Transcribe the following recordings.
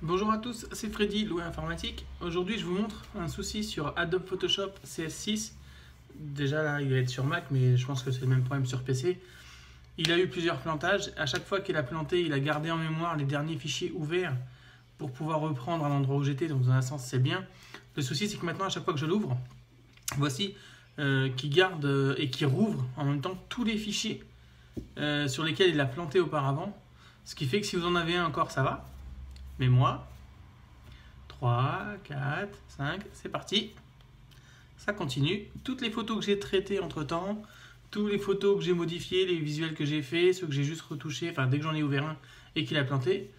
Bonjour à tous, c'est Freddy, Loué Informatique. Aujourd'hui, je vous montre un souci sur Adobe Photoshop CS6. Déjà là, il va être sur Mac, mais je pense que c'est le même problème sur PC. Il a eu plusieurs plantages. À chaque fois qu'il a planté, il a gardé en mémoire les derniers fichiers ouverts pour pouvoir reprendre à l'endroit où j'étais. Donc dans un sens, c'est bien. Le souci, c'est que maintenant, à chaque fois que je l'ouvre, voici qu'il garde et qu'il rouvre en même temps tous les fichiers sur lesquels il a planté auparavant. Ce qui fait que si vous en avez un encore, ça va. Mais moi, 3, 4, 5, c'est parti. Ça continue. Toutes les photos que j'ai traitées entre temps, toutes les photos que j'ai modifiées, les visuels que j'ai fait, ceux que j'ai juste retouchés, enfin dès que j'en ai ouvert un et qu'il a planté,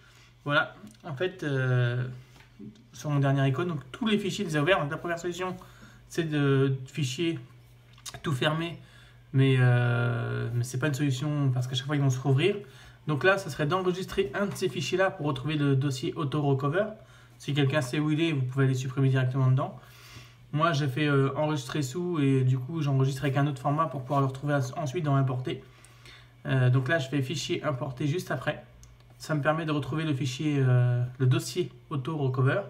voilà. En fait, sur mon dernier icône, donc tous les fichiers les a ouverts. Donc la première solution, c'est de fichiers tout fermés, mais c'est pas une solution parce qu'à chaque fois ils vont se rouvrir. Donc là, ça serait d'enregistrer un de ces fichiers-là pour retrouver le dossier auto-recover. Si quelqu'un sait où il est, vous pouvez aller supprimer directement dedans. Moi, j'ai fait enregistrer sous et du coup, j'enregistre avec un autre format pour pouvoir le retrouver ensuite dans importer. Donc là, je fais fichier importer juste après. Ça me permet de retrouver le fichier, le dossier auto-recover.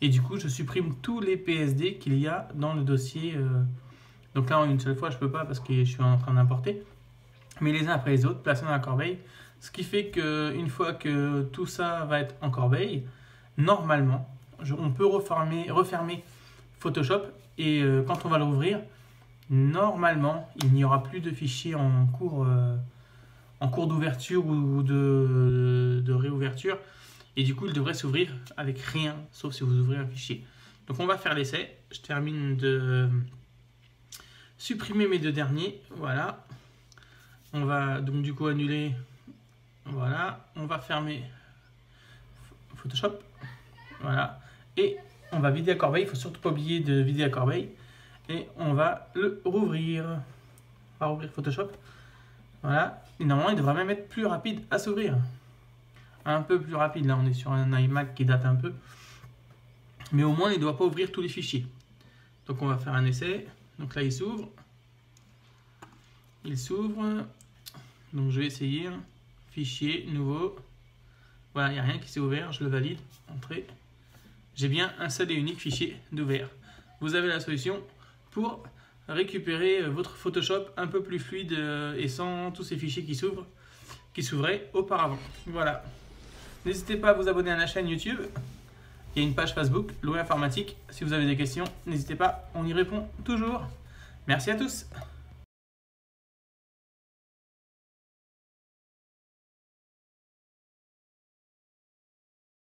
Et du coup, je supprime tous les PSD qu'il y a dans le dossier. Donc là, en une seule fois, je ne peux pas parce que je suis en train d'importer. Mais les uns après les autres, placés dans la corbeille. Ce qui fait qu'une fois que tout ça va être en corbeille, normalement, on peut refermer Photoshop et quand on va le rouvrir, normalement, il n'y aura plus de fichiers en cours d'ouverture ou de réouverture. Et du coup, il devrait s'ouvrir avec rien, sauf si vous ouvrez un fichier. Donc on va faire l'essai. Je termine de supprimer mes deux derniers. Voilà. On va donc du coup annuler. Voilà, on va fermer Photoshop, voilà, et on va vider la corbeille. Il ne faut surtout pas oublier de vider la corbeille, et on va le rouvrir. On va rouvrir Photoshop, voilà, et normalement il devrait même être plus rapide à s'ouvrir, un peu plus rapide. Là on est sur un iMac qui date un peu, mais au moins il ne doit pas ouvrir tous les fichiers. Donc on va faire un essai. Donc là il s'ouvre, donc je vais essayer. Fichier, nouveau. Voilà, il n'y a rien qui s'est ouvert, je le valide. Entrée. J'ai bien un seul et unique fichier d'ouvert. Vous avez la solution pour récupérer votre Photoshop un peu plus fluide et sans tous ces fichiers qui s'ouvraient auparavant. Voilà. N'hésitez pas à vous abonner à la chaîne YouTube. Il y a une page Facebook, Loué Informatique. Si vous avez des questions, n'hésitez pas, on y répond toujours. Merci à tous.